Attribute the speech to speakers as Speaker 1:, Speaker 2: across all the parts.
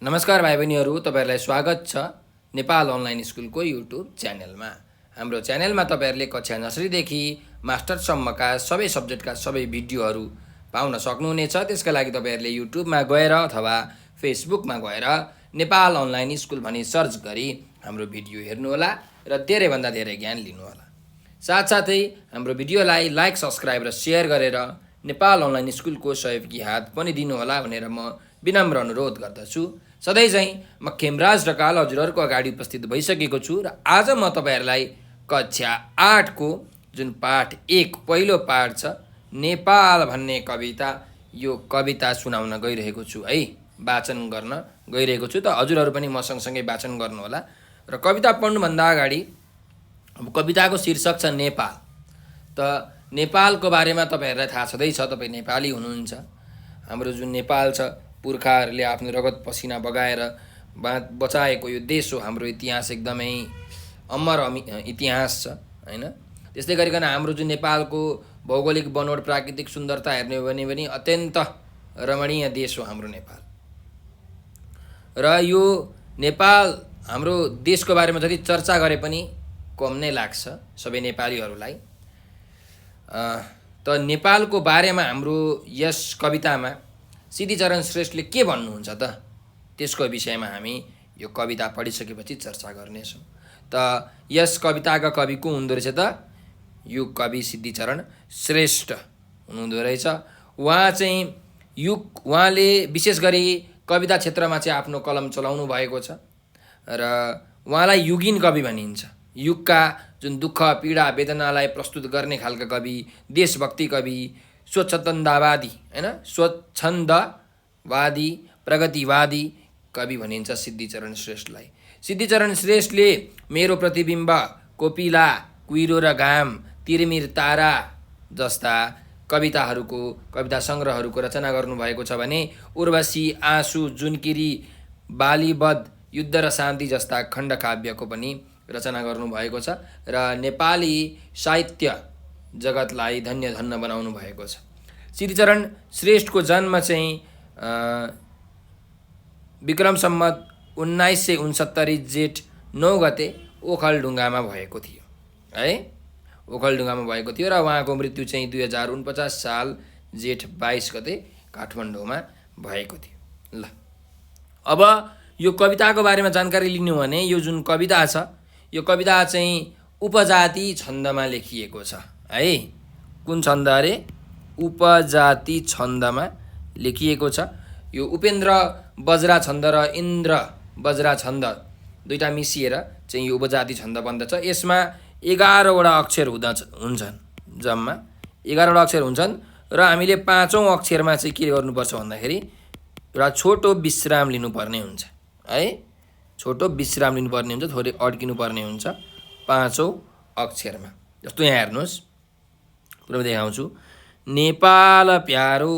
Speaker 1: नमस्कार भाइ बहिनीहरू, तपाईँहरूलाई स्वागत छ नेपाल अनलाइन स्कुलको युट्युब च्यानलमा। हाम्रो च्यानलमा तपाईँहरूले कक्षा नर्सरीदेखि मास्टरसम्मका सबै सब्जेक्टका सबै भिडियोहरू पाउन सक्नुहुनेछ। त्यसका लागि तपाईँहरूले युट्युबमा गएर अथवा फेसबुकमा गएर नेपाल अनलाइन स्कुल भनी सर्च गरी हाम्रो भिडियो हेर्नुहोला र धेरैभन्दा धेरै ज्ञान लिनुहोला। साथसाथै हाम्रो भिडियोलाई लाइक, सब्सक्राइब र सेयर गरेर नेपाल अनलाइन स्कुलको सहयोगी हात पनि दिनुहोला भनेर म विनम्र अनुरोध गर्दछु। सधैँ चाहिँ म खेमराज ढकाल हजुरहरूको अगाडि उपस्थित भइसकेको छु र आज म तपाईँहरूलाई कक्षा 8को जुन पाठ 1 पहिलो पाठ छ नेपाल भन्ने कविता, यो कविता सुनाउन गइरहेको छु है, वाचन गर्न गइरहेको छु। त हजुरहरू पनि म सँगसँगै वाचन गर्नुहोला। र कविता पढ्नुभन्दा अगाडि अब कविताको शीर्षक छ नेपाल। त नेपालको बारेमा तपाईँहरूलाई थाहा छँदैछ, तपाईँ नेपाली हुनुहुन्छ। हाम्रो जुन नेपाल छ, पुर्खाहरूले आफ्नो रगत पसिना बगाएर बचाएको यो देश हो। हाम्रो इतिहास एकदमै अमर इतिहास छ होइन। त्यस्तै गरिकन हाम्रो जुन नेपालको भौगोलिक बनोट, प्राकृतिक सुन्दरता हेर्ने हो भने पनि अत्यन्त रमणीय देश हो हाम्रो नेपाल। र यो नेपाल हाम्रो देशको बारेमा जति चर्चा गरे पनि कम नै लाग्छ सबै नेपालीहरूलाई। त नेपालको बारेमा हाम्रो यस कवितामा सिद्धिचरण श्रेष्ठले के भन्नुहुन्छ त, त्यसको विषयमा हामी यो कविता पढिसकेपछि चर्चा गर्नेछौँ। त यस कविताका कवि को हुँदो रहेछ त? यो कवि सिद्धिचरण श्रेष्ठ हुनुहुँदो रहेछ। उहाँले विशेष गरी कविता क्षेत्रमा चाहिँ आफ्नो कलम चलाउनु भएको छ र उहाँलाई युगिन कवि भनिन्छ। युगका जुन दुःख, पीडा, वेदनालाई प्रस्तुत गर्ने खालका कवि, देशभक्ति कवि, स्वच्छन्दवादी होइन, स्वच्छन्दवादी, प्रगतिवादी कवि भनिन्छ सिद्धिचरण श्रेष्ठलाई। सिद्धिचरण श्रेष्ठले मेरो प्रतिबिम्ब, कोपिला, कुहिरो र घाम, तिरमिर तारा जस्ता कविता सङ्ग्रहहरूको रचना गर्नुभएको छ भने उर्वशी, आँसु, जुनकिरी, बालीवध, युद्ध र शान्ति जस्ता खण्डकाव्यको पनि रचना गर्नुभएको छ र नेपाली साहित्य जगतलाई धन्य धन्य बनाउनु भएको छ। सिद्धिचरण श्रेष्ठको जन्म चाहिँ विक्रम सम्वत 1969 जेठ 9 गते ओखलढुङ्गामा भएको थियो है, ओखलढुङ्गामा भएको थियो। र उहाँको मृत्यु चाहिँ 2049 साल जेठ 22 गते काठमाडौँमा भएको थियो। ल अब यो कविताको बारेमा जानकारी लिनु भने यो जुन कविता छ, यो कविता चाहिँ उपजाति छन्दमा लेखिएको छ है। कुन छन्द अरे? उपजाति छन्दमा लेखिएको छ। यो उपेन्द्र बज्रा छन्द र इन्द्र बज्रा छन्द दुईटा मिसिएर चाहिँ यो उपजाति छन्द बन्दछ। यसमा 11वटा अक्षर हुन्छन्, जम्मा 11वटा अक्षर हुन्छन् र हामीले 5औँ अक्षरमा चाहिँ के गर्नुपर्छ भन्दाखेरि एउटा छोटो विश्राम लिनुपर्ने हुन्छ है। छोटो विश्राम लिनुपर्ने हुन्छ, थोरै अड्किनु पर्ने हुन्छ 5औँ अक्षरमा। जस्तो यहाँ हेर्नुहोस्, पुरा देखाउँछु। नेपाल प्यारो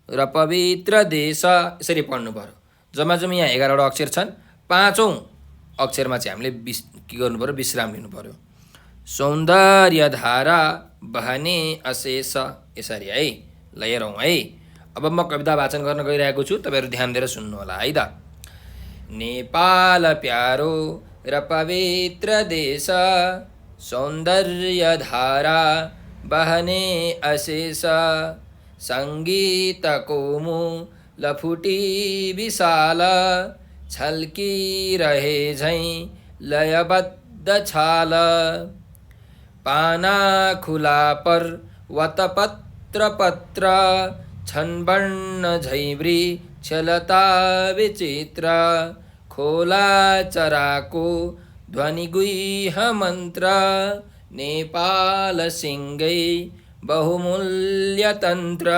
Speaker 1: र पवित्र देश, यसरी पढ्नु पर्यो। जम्मा यहाँ 11वटा अक्षर छन्। 5औँ अक्षरमा चाहिँ हामीले के गर्नु पर्यो? विश्राम लिनु पर्यो। सौन्दर्य धारा बहने अशेष, यसरी है। ल हेरौँ है। अब म कविता वाचन गर्न गइरहेको छु, तपाईँहरू ध्यान दिएर सुन्नु होला है त। नेपाल प्यारो र पवित्र देश, सौन्दर्य धारा बहने अशेष, सङ्गीतको मूल फुटी विशाल, छल्किरहे झैँ लयबद्ध छाल, पाना खुला पर्वत पत्र पत्र, छन् वर्ण झैँ वृक्षलता विचित्र, खोला चराको ध्वनि गुह्य मन्त्र, नेपाल सिंगै बहुमूल्य तन्त्र,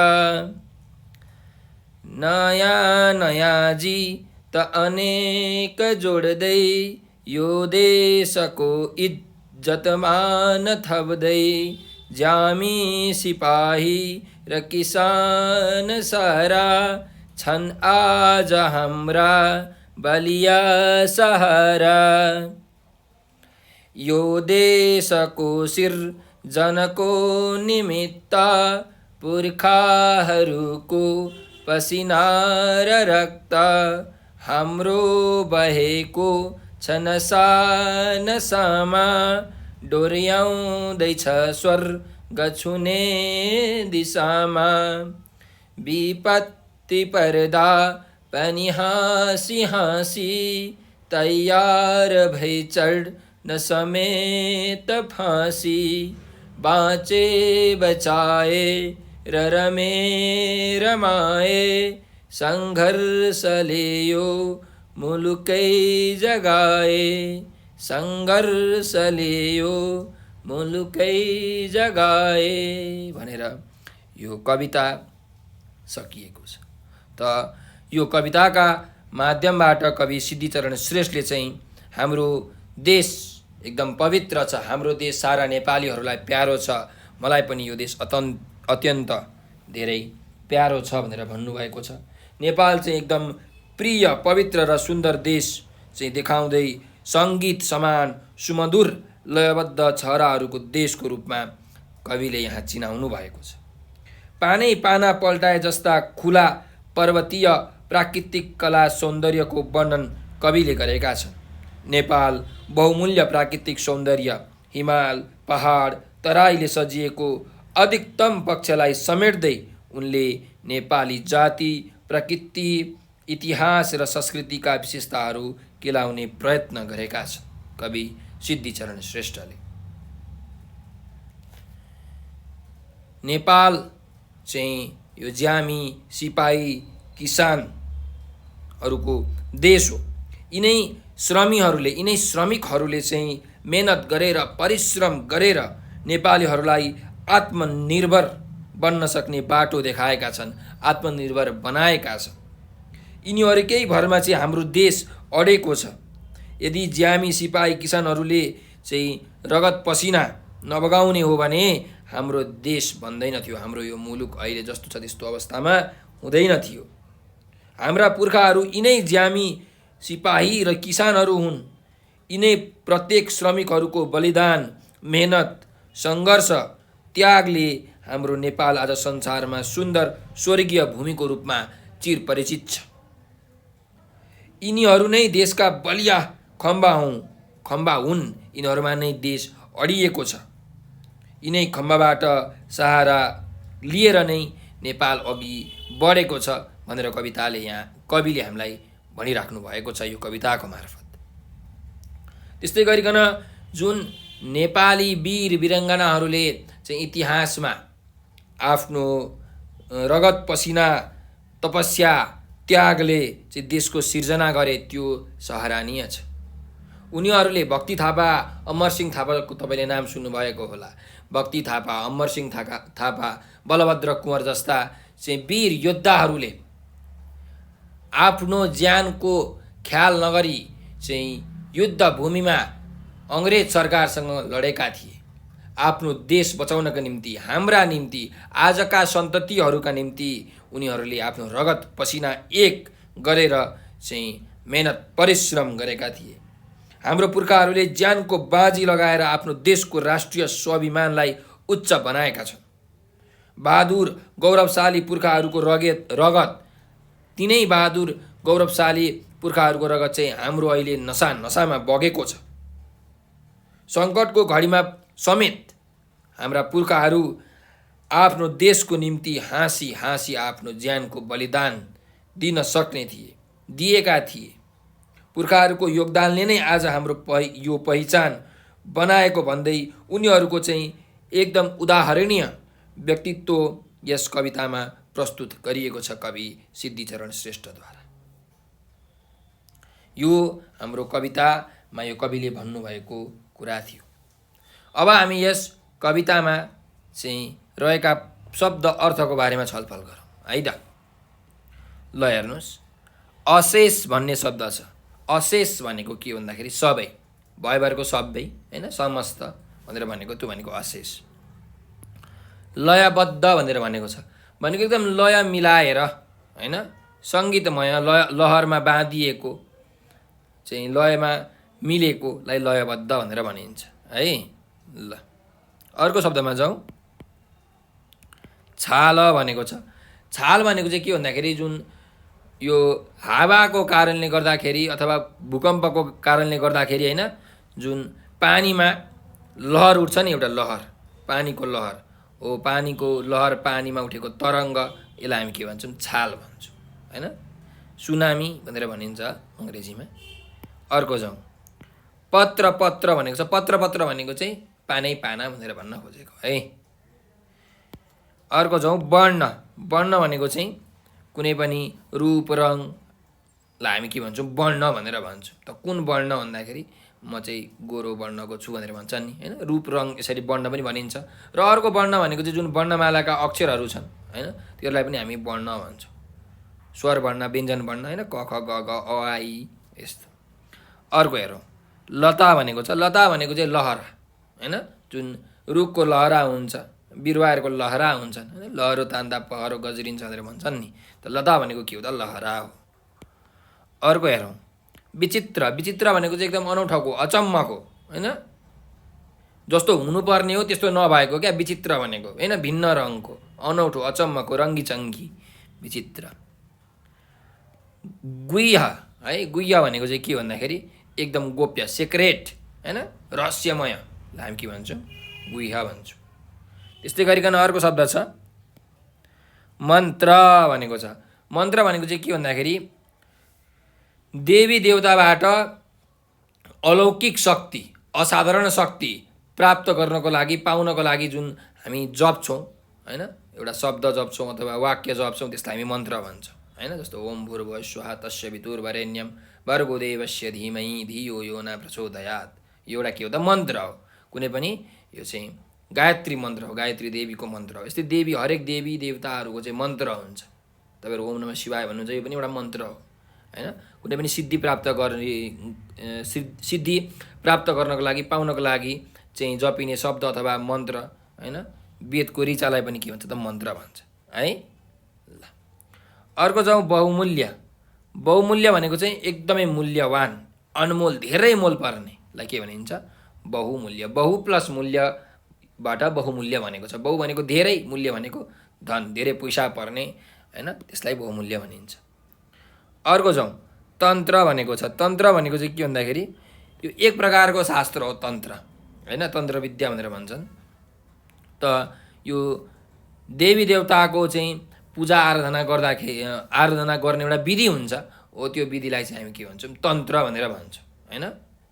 Speaker 1: नयाँ नयाँ जीत अनेक जोड्दै, यो देशको इज्जत मान थप्दै, जामी सिपाही र किसान सारा, छन् आज हाम्रा बलिया सहारा, यो देशको सिर्जनको निमित्त, पुर्खाहरूको पसिना र रक्त, हाम्रो बहेको छ नसा नसामा डोर्याउँदैछ स्वर्ग छुने दिशामा विपत्ति पर्दा पनि हाँसी हाँसी तयार भई चढ्न समेत फाँसी बाँचे बचाए र रमे रमाए सङ्घर्षले यो मुलुकै जगाए सङ्घर्षले यो मुलुकै जगाए भनेर यो कविता सकिएको छ। त यो कविताका माध्यमबाट कवि सिद्धिचरण श्रेष्ठले चाहिँ हाम्रो देश एकदम पवित्र छ, हाम्रो देश सारा नेपालीहरूलाई प्यारो छ, मलाई पनि यो देश अत्यन्त धेरै प्यारो छ भनेर भन्नुभएको छ। नेपाल चाहिँ एकदम प्रिय पवित्र र सुन्दर देश चाहिँ देखाउँदै सङ्गीत समान सुमधुर लयबद्ध छहराहरूको देशको रूपमा कविले यहाँ चिनाउनु भएको छ। पानै पाना पल्टाए जस्ता खुला पर्वतीय प्राकृतिक कला सौन्दर्यको वर्णन कविले गरेका छन्। नेपाल बहुमूल्य प्राकृतिक सौन्दर्य, हिमाल, पहाड, तराईले सजिएको अधिकतम पक्षलाई समेट्दै उनले नेपाली जाति, प्रकृति, इतिहास र संस्कृतिका विशेषताहरू केलाउने प्रयत्न गरेका छन् कवि सिद्धिचरण श्रेष्ठले। नेपाल चाहिँ यो ज्यामी, सिपाही, किसानहरूको देश हो। यिनै श्रमिकहरूले चाहिँ मेहनत गरेर परिश्रम गरेर नेपालीहरूलाई आत्मनिर्भर बन्न सक्ने बाटो देखाएका छन्, आत्मनिर्भर बनाएका छन्। यिनीहरूकै भरमा चाहिँ हाम्रो देश अडेको छ। यदि ज्यामी, सिपाही, किसानहरूले चाहिँ रगत पसिना नबगाउने हो भने हाम्रो देश बन्दैन थियो, हाम्रो यो मुलुक अहिले जस्तो छ त्यस्तो अवस्थामा हुँदैन थियो। हाम्रा पुर्खाहरू यिनै ज्यामी, सिपाही र किसानहरू हुन्। यिनै प्रत्येक श्रमिकहरूको बलिदान, मेहनत, सङ्घर्ष, त्यागले हाम्रो नेपाल आज संसारमा सुन्दर स्वर्गीय भूमिको रूपमा चिरपरिचित छ। यिनीहरू नै देशका बलिया खम्बा हुन्। यिनीहरूमा नै देश अडिएको छ। यिनै खम्बाबाट सहारा लिएर नै नेपाल अघि बढेको छ भनेर कविले हामीलाई भनिराख्नु भएको छ यो कविताको मार्फत। त्यस्तै गरिकन जुन नेपाली वीर वीराङ्गनाहरूले चाहिँ इतिहासमा आफ्नो रगत पसिना, तपस्या, त्यागले चाहिँ देशको सिर्जना गरे त्यो सराहनीय छ। उनीहरूले भक्ति थापा, अमरसिंह थापाको तपाईँले नाम सुन्नुभएको होला। भक्ति थापा, अमरसिंह थापा, बलभद्र कुँवर जस्ता चाहिँ वीर योद्धाहरूले आफ्नो ज्यानको ख्याल नगरी चाहिँ युद्ध भूमिमा अङ्ग्रेज सरकारसँग लडेका थिए। आफ्नो देश बचाउनका निम्ति, हाम्रा निम्ति, आजका सन्ततिहरूका निम्ति उनीहरूले आफ्नो रगत पसिना एक गरेर चाहिँ मेहनत परिश्रम गरेका थिए। हाम्रो पुर्खाहरूले ज्यानको बाजी लगाएर आफ्नो देशको राष्ट्रिय स्वाभिमानलाई उच्च बनाएका छन्। बहादुर गौरवशाली पुर्खाहरूको रगत तिनै बहादुर गौरवशाली पुर्खाहरूको रगत चाहिँ हाम्रो अहिले नसामा बगेको छ। सङ्कटको घडीमा समेत हाम्रा पुर्खाहरू आफ्नो देशको निम्ति हाँसी हाँसी आफ्नो ज्यानको बलिदान दिन सक्ने थिए, दिएका थिए। पुर्खाहरूको योगदानले नै आज हाम्रो यो पहिचान बनाएको भन्दै उनीहरूको चाहिँ एकदम उदाहरणीय व्यक्तित्व यस कवितामा प्रस्तुत गरिएको छ कवि सिद्धिचरण श्रेष्ठद्वारा। यो हाम्रो कवितामा यो कविले भन्नुभएको कुरा थियो। अब हामी यस कवितामा चाहिँ रहेका शब्द अर्थको बारेमा छलफल गरौँ है त। ल हेर्नुहोस्, अशेष भन्ने शब्द छ। अशेष भनेको के भन्दाखेरि सबै, भयभरको सबै होइन, समस्त भनेर भनेको, त्यो भनेको अशेष। लयबद्ध भनेर भनेको छ, भनेको एकदम लय मिलाएर होइन, सङ्गीतमय लहरमा बाँधिएको चाहिँ लयमा मिलेकोलाई लयबद्ध भनेर भनिन्छ है। ल अर्को शब्दमा जाउँ, छाल भनेको छ। छाल भनेको चाहिँ के भन्दाखेरि जुन यो हावाको कारणले गर्दाखेरि अथवा भूकम्पको कारणले गर्दाखेरि होइन, जुन पानीमा लहर उठ्छ नि, एउटा लहर, पानीको लहर हो, पानीको लहर, पानीमा उठेको तरङ्ग, यसलाई हामी के भन्छौँ? छाल भन्छौँ होइन, सुनामी भनेर भनिन्छ अङ्ग्रेजीमा। अर्को जाउँ, पत्र, पत्र भनेको छ, पत्र पत्र भनेको चाहिँ पानै पाना भनेर भन्न खोजेको है। अर्को जाउँ, वर्ण, वर्ण भनेको चाहिँ कुनै पनि रूप रङलाई हामी के भन्छौँ? वर्ण भनेर भन्छौँ। त कुन वर्ण भन्दाखेरि म चाहिँ गोरो वर्णको छु भनेर भन्छ नि होइन, रूप रङ यसरी वर्ण पनि भनिन्छ। र अर्को वर्ण भनेको चाहिँ जुन वर्णमालाका अक्षरहरू छन् होइन, त्यसलाई पनि हामी वर्ण भन्छौँ। स्वर वर्ण, व्यञ्जन वर्ण होइन, क ख ग घ अ आ इ यस्तो। अर्को हेरौँ, लता भनेको छ, लता भनेको चाहिँ लहरा होइन, जुन रुखको लहरा हुन्छ, बिरुवाहरूको लहरा हुन्छन् होइन, लहरो तान्दा पहरो गजरिन्छ भनेर भन्छन् नि, त लता भनेको के हो त? लहरा हो। अर्को हेरौँ, विचित्र, विचित्र भनेको चाहिँ एकदम अनौठोको, अचम्मको होइन, जस्तो हुनुपर्ने हो त्यस्तो नभएको क्या विचित्र भनेको होइन, भिन्न रङको, अनौठो, अचम्मको, रङ्गी विचित्र। गुह्य है, गुह्य भनेको चाहिँ के भन्दाखेरि एकदम गोप्य, सिक्रेट होइन, रहस्यमयलाई हामी के भन्छौँ? गुह्य भन्छौँ। त्यस्तै गरिकन अर्को शब्द छ मन्त्र भनेको छ। मन्त्र भनेको चाहिँ के भन्दाखेरि देवी देवताबाट अलौकिक शक्ति, असाधारण शक्ति प्राप्त गर्नको लागि, पाउनको लागि जुन हामी जप्छौँ होइन, एउटा शब्द जप्छौँ अथवा वाक्य जप्छौँ, त्यसलाई हामी मन्त्र भन्छौँ होइन। जस्तो ओम भूर्भुवः स्वः तस्य वितुर्वरेण्यं भर्गो देवस्य धीमहि धियो यो न प्रचोदयात्, यो एउटा के हो त? मन्त्र हो। कुनै पनि यो चाहिँ गायत्री मन्त्र हो, गायत्री देवीको मन्त्र हो। यस्तै देवी, हरेक देवी देवताहरूको चाहिँ मन्त्र हुन्छ। तपाईँहरू ओम नमः शिवाय भन्नुहुन्छ, यो पनि एउटा मन्त्र हो होइन। कुनै पनि सिद्धि प्राप्त गर्ने, सिद्धि प्राप्त गर्नको लागि, पाउनको लागि चाहिँ जपिने शब्द अथवा मन्त्र होइन, वेदको ऋचालाई पनि के भन्छ त? मन्त्र भन्छ है। ल अर्को जाउँ, बहुमूल्य। बहुमूल्य भनेको चाहिँ एकदमै मूल्यवान, अनमोल, धेरै मोल पर्नेलाई के भनिन्छ? बहुमूल्य। बहु प्लस मूल्यबाट बहुमूल्य भनेको छ। बहु भनेको धेरै, मूल्य भनेको धन, धेरै पैसा पर्ने होइन, त्यसलाई बहुमूल्य भनिन्छ। अर्को जाउँ, तन्त्र भनेको छ। तन्त्र भनेको चाहिँ के भन्दाखेरि यो एक प्रकारको शास्त्र हो तन्त्र होइन, तन्त्र विद्या भनेर भन्छन्। त यो देवी देवताको चाहिँ पूजा आराधना गर्दाखेरि, आराधना गर्ने एउटा विधि हुन्छ हो, त्यो विधिलाई चाहिँ हामी के भन्छौँ? तन्त्र भनेर भन्छौँ होइन।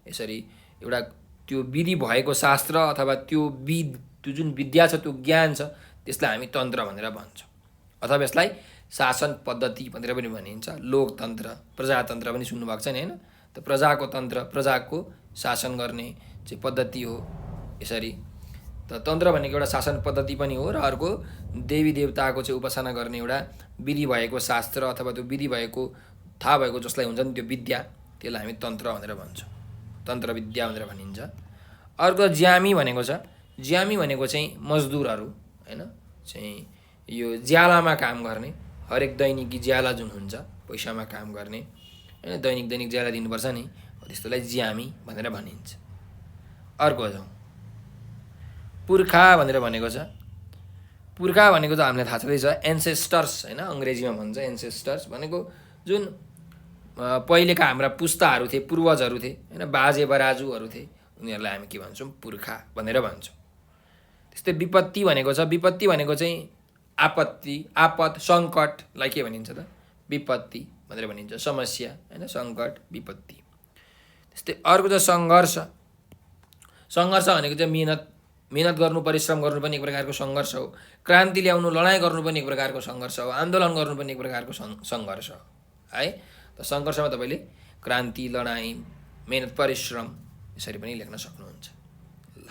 Speaker 1: यसरी एउटा त्यो विधि भएको शास्त्र अथवा त्यो जुन विद्या छ, त्यो ज्ञान छ, त्यसलाई हामी तन्त्र भनेर भन्छौँ। अथवा यसलाई शासन पद्धति भनेर पनि भनिन्छ। लोकतन्त्र, प्रजातन्त्र पनि सुन्नुभएको छ नि होइन। त प्रजाको तन्त्र, प्रजाको शासन गर्ने चाहिँ पद्धति हो यसरी। त तन्त्र भनेको एउटा शासन पद्धति पनि हो, र अर्को देवी देवताको चाहिँ उपासना गर्ने एउटा विधि भएको शास्त्र अथवा त्यो विधि भएको, थाहा भएको जसलाई हुन्छ नि त्यो विद्या, त्यसलाई हामी तन्त्र भनेर भन्छौँ, तन्त्र विद्या भनेर भनिन्छ। अर्को ज्यामी भनेको छ। ज्यामी भनेको चाहिँ मजदुरहरू होइन, चाहिँ यो ज्यालामा काम गर्ने, हरेक दैनिकी ज्याला जुन हुन्छ, पैसामा काम गर्ने होइन, दैनिक दैनिक ज्याला दिनुपर्छ नि, त्यस्तोलाई ज्यामी भनेर भनिन्छ। अर्को जाउँ, पुर्खा भनेर भनेको छ। पुर्खा भनेको त हामीलाई थाहा छँदैछ, एन्सेस्टर्स होइन, अङ्ग्रेजीमा भन्छ एन्सेस्टर्स भनेको जुन पहिलेका हाम्रा पुस्ताहरू थिए, पूर्वजहरू थिए होइन, बाजे बराजुहरू थिए, उनीहरूलाई हामी के भन्छौँ? पुर्खा भनेर भन्छौँ। त्यस्तै विपत्ति भनेको छ। विपत्ति भनेको चाहिँ आपत्ति, आपद, सङ्कटलाई के भनिन्छ त? विपत्ति भनेर भनिन्छ। समस्या होइन, सङ्कट, विपत्ति। त्यस्तै अर्को छ सङ्घर्ष। सङ्घर्ष भनेको चाहिँ मिहिनेत गर्नु, परिश्रम गर्नु पनि एक प्रकारको सङ्घर्ष हो। क्रान्ति ल्याउनु, लडाइँ गर्नु पनि एक प्रकारको सङ्घर्ष हो। आन्दोलन गर्नु पनि एक प्रकारको सङ्घर्ष हो है। त सङ्घर्षमा तपाईँले क्रान्ति, लडाइँ, मिहिनेत, परिश्रम यसरी पनि लेख्न सक्नुहुन्छ। ल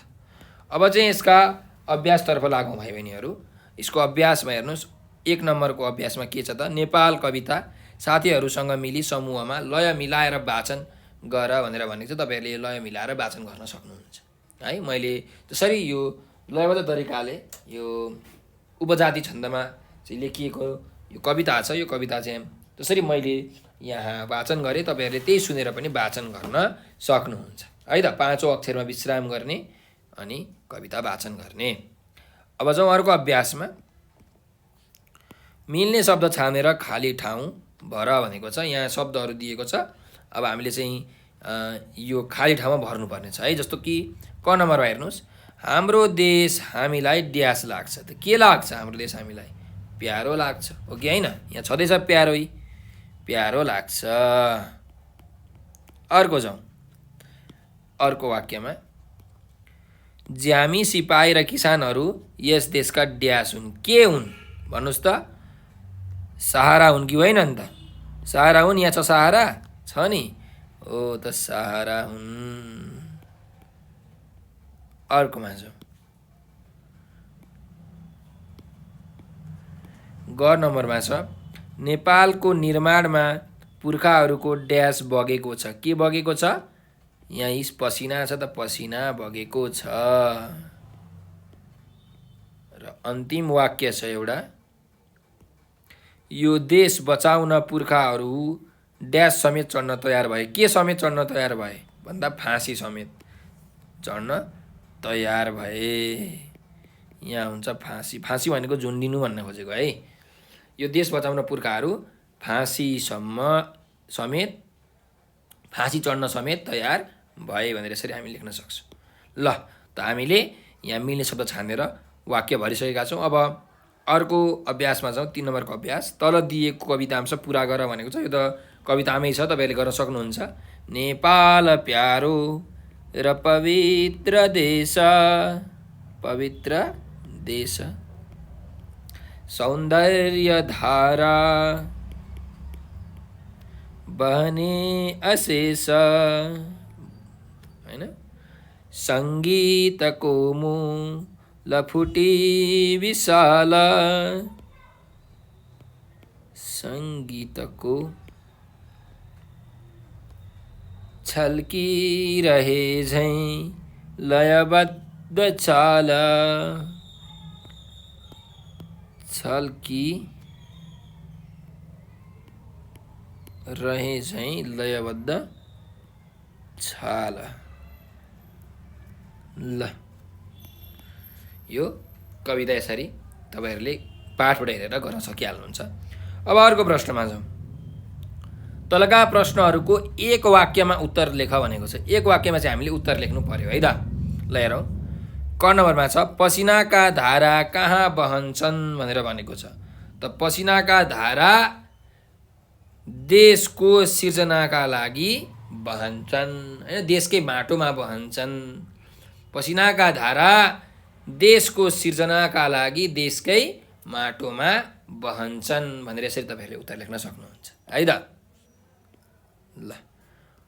Speaker 1: अब चाहिँ यसका अभ्यासतर्फ लागौँ भाइ बहिनीहरू। यसको अभ्यासमा हेर्नुहोस्, 1 नम्बरको अभ्यासमा के छ त? नेपाल कविता साथीहरूसँग मिली समूहमा लय मिलाएर वाचन गर भनेर भनेको छ। तपाईँहरूले लय मिलाएर वाचन गर्न सक्नुहुन्छ है। मैले जसरी यो लयबद्ध तरिकाले यो उपजाति छन्दमा चाहिँ लेखिएको यो कविता छ, यो कविता चाहिँ जसरी मैले यहाँ वाचन गरेँ, तपाईँहरूले त्यही सुनेर पनि वाचन गर्न सक्नुहुन्छ है त। 5औं अक्षरमा विश्राम गर्ने अनि कविता वाचन गर्ने। अब जाउँ अर्को अभ्यासमा। मिल्ने शब्द छानेर खाली ठाउँ भर भनेको छ। यहाँ शब्दहरू दिएको छ। अब हामीले चाहिँ यो खाली ठाउँमा भर्नुपर्ने छ है। जस्तो कि क नम्बरमा हेर्नुहोस्, हाम्रो देश हामीलाई ड्यास लाग्छ। त के लाग्छ? हाम्रो देश हामीलाई प्यारो लाग्छ, हो कि होइन? यहाँ छँदैछ प्यारो, प्यारो लाग्छ। अर्को जाउँ, अर्को वाक्यमा, ज्यामी सिपाही र किसानहरू यस देशका ड्यास हुन्। के हुन् भन्नुहोस् त? सहारा हुन् कि होइन नि त? सहारा हुन्। यहाँ छ सहारा, छ नि, हो त सहारा हुन्। अर्कोमा जाउँ, ग नम्बरमा छ, नेपालको निर्माणमा पुर्खाहरूको ड्यास बगेको छ। के बगेको छ? यहाँ पसिना छ त पसिना बगेको छ। र अन्तिम वाक्य छ एउटा, यो देश बचाउन पुर्खाहरू ड्यास समेत चढ्न तयार भए। के समेत चढ्न तयार भए भन्दा फाँसी समेत चढ्न तयार भए। यहाँ हुन्छ फाँसी। फाँसी भनेको झुन्डिनु भन्न खोजेको है। यो देश बचाउन पुर्खाहरू फाँसी चढ्न समेत तयार भए भनेर यसरी हामी लेख्न सक्छौँ। ल, त हामीले यहाँ मिल्ने शब्द छानेर वाक्य भरिसकेका छौँ। अब अर्को अभ्यासमा जाउँ, 3 नम्बरको अभ्यास। तल दिएको कवितांश पुरा गर भनेको छ। यो त कवितामै छ, तपाईँले गर्न सक्नुहुन्छ। नेपाल प्यारो र पवित्र देश, पवित्र देश, सौन्दर्य धारा बहने अशेष, हैन? सङ्गीतको मूल फुटी विशाल, सङ्गीतको छल्किरहे झैँ लयबद्ध चाल, छल्किरहे झैँ लयबद्ध छाल। ल, यो कविता यसरी तपाईँहरूले पाठबाट हेरेर गर्न सकिहाल्नुहुन्छ। अब अर्को प्रश्नमा जाउँ। तलका प्रश्नहरूको एक वाक्यमा उत्तर लेख भनेको छ। एक वाक्यमा चाहिँ हामीले उत्तर लेख्नु पर्यो है त। ल हेरौँ, क नम्बरमा छ, पसिनाका धारा कहाँ बहन्छन् भनेर भनेको छ। त पसिनाका धारा देशको सिर्जनाका लागि बहन्छन्, होइन? देशकै माटोमा बहन्छन्। पसिनाका धारा देशको सिर्जनाका लागि देशकै माटोमा बहन्छन् भनेर यसरी तपाईँहरूले उत्तर लेख्न सक्नुहुन्छ है त। ल,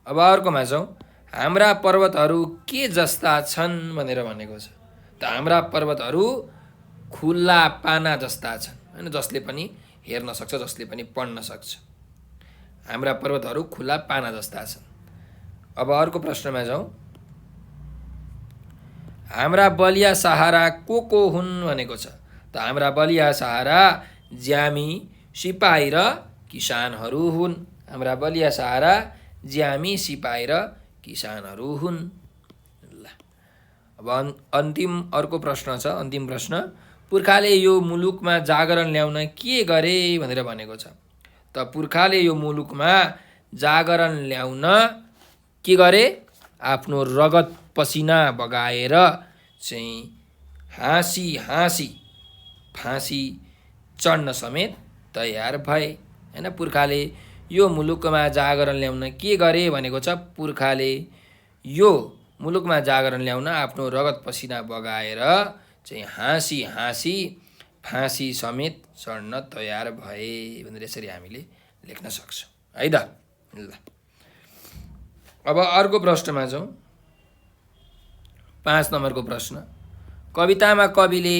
Speaker 1: अब अर्कोमा जाउँ। हाम्रा पर्वतहरू के जस्ता छन् भनेर भनेको छ। त हाम्रा पर्वतहरू खुल्ला पाना जस्ता छन्, होइन? जसले पनि हेर्न सक्छ, जसले पनि पढ्न सक्छ। हाम्रा पर्वतहरू खुल्ला पाना जस्ता छन्। अब अर्को प्रश्नमा जाउँ। हाम्रा बलिया सहारा को हुन् भनेको छ। त हाम्रा बलिया सहारा ज्यामी सिपाही र किसानहरू हुन्। हाम्रा बलिया सहारा ज्यामी सिपाही र किसानहरू हुन्। ल, अब अन्तिम अर्को प्रश्न छ, अन्तिम प्रश्न, पुर्खाले यो मुलुकमा जागरण ल्याउन के गरे भनेर भनेको छ। त पुर्खाले यो मुलुकमा जागरण ल्याउन के गरे? आफ्नो रगत पसिना बगाएर चाहिँ हाँसी फाँसी चढ्न समेत तयार भए, होइन? पुर्खाले यो मुलुकमा जागरण ल्याउन के गरे भनेको छ। पुर्खाले यो मुलुकमा जागरण ल्याउन आफ्नो रगत पसिना बगाएर चाहिँ हाँसी फाँसी समेत चढ्न तयार भए भनेर यसरी हामीले लेख्न सक्छौँ है त। ल, अब अर्को प्रश्नमा जाउँ। 5 नम्बरको प्रश्न, कवितामा कविले